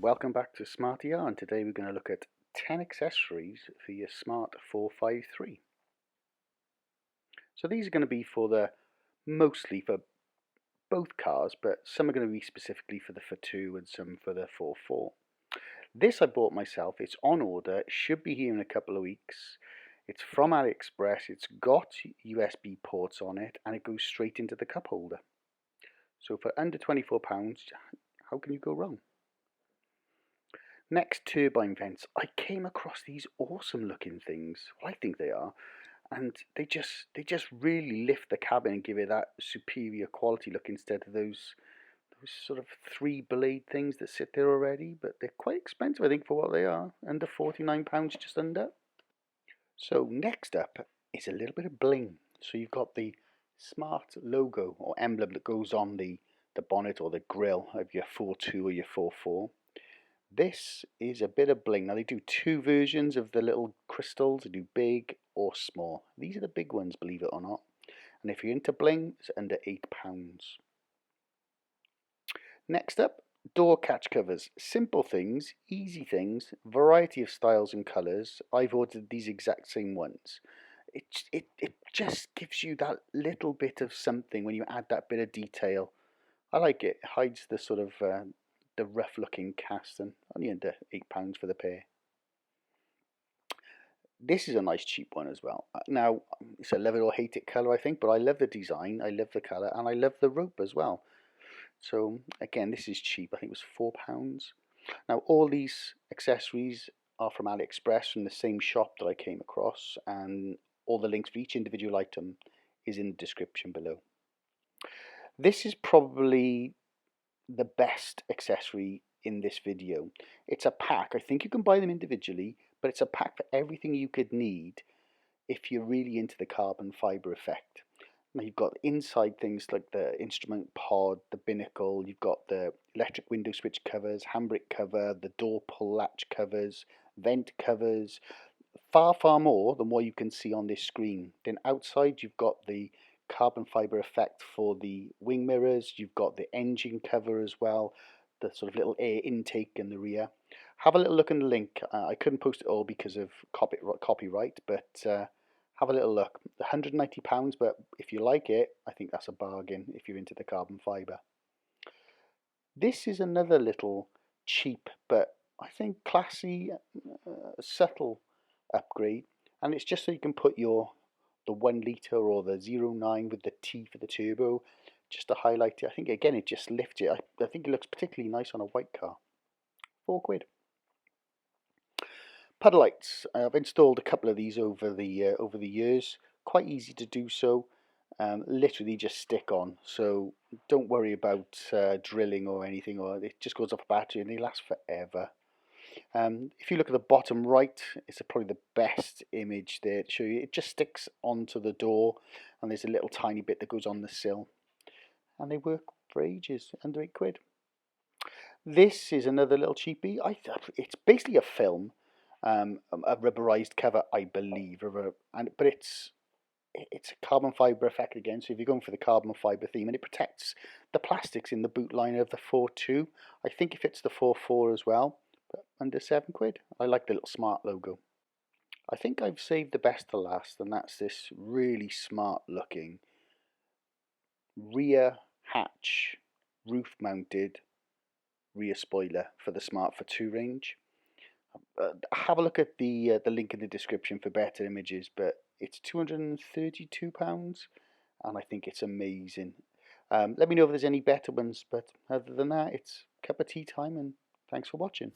welcome back to Smart ER, and today we're going to look at 10 accessories for your Smart 453. So these are going to be mostly for both cars, but some are going to be specifically for the 4.2 and some for the 4.4. This I bought myself, it's on order, it should be here in a couple of weeks. It's from AliExpress, it's got USB ports on it, and it goes straight into the cup holder. So for under £24, how can you go wrong? Next, turbine vents. I came across these awesome looking things. Well, I think they are, and they just really lift the cabin and give it that superior quality look instead of those sort of 3-blade things that sit there already. But they're quite expensive, I think, for what they are. Under £49, just under. So next up is a little bit of bling. So you've got the Smart logo or emblem that goes on the bonnet or the grille of your 4.2 or your 4.4. This is a bit of bling. Now they do two versions of the little crystals. They do big or small. These are the big ones, believe it or not. And if you're into bling, it's under £8. Next up, door catch covers. Simple things, easy things, variety of styles and colours. I've ordered these exact same ones. It just gives you that little bit of something when you add that bit of detail. I like it. It hides the sort of the rough looking cast, and only under £8 for the pair. This is a nice cheap one as well. Now it's a love it or hate it colour, I think, but I love the design, I love the colour, and I love the rope as well. So again, this is cheap. I think it was £4. Now all these accessories are from AliExpress, from the same shop that I came across, and all the links for each individual item is in the description below. This is probably the best accessory in this video. It's a pack. I think you can buy them individually, but it's a pack for everything you could need if you're really into the carbon fibre effect. Now you've got inside things like the instrument pod, the binnacle, you've got the electric window switch covers, handbrake cover, the door pull latch covers, vent covers, far more than what you can see on this screen. Then outside you've got the carbon fibre effect for the wing mirrors, you've got the engine cover as well, the sort of little air intake in the rear. Have a little look in the link. I couldn't post it all because of copyright, but have a little look. £190, but if you like it, I think that's a bargain if you're into the carbon fibre. This is another little cheap, but I think classy, subtle upgrade, and it's just so you can put the 1 litre or the 0.9 with the T for the turbo, just to highlight it. I think again it just lifts it. I think it looks particularly nice on a white car. £4. Puddle Lights. I've installed a couple of these over the years. Quite easy to do so. Literally just stick on. So don't worry about drilling or anything. Or it just goes off a battery and they last forever. If you look at the bottom right, it's probably the best image there to show you. It just sticks onto the door, and there's a little tiny bit that goes on the sill, and they work for ages, under £8. This is another little cheapie. It's basically a film, a rubberized cover, I believe, but it's a carbon fibre effect again. So if you're going for the carbon fibre theme, and it protects the plastics in the boot liner of the 4.2. I think it fits the 4.4 as well. Under £7. I like the little smart logo. I think I've saved the best to last, and that's this really smart looking rear hatch roof mounted rear spoiler for the Smart 4.2 range. Have a look at the link in the description for better images, but it's £232 and I think it's amazing. Let me know if there's any better ones, but other than that, it's cup of tea time, and thanks for watching.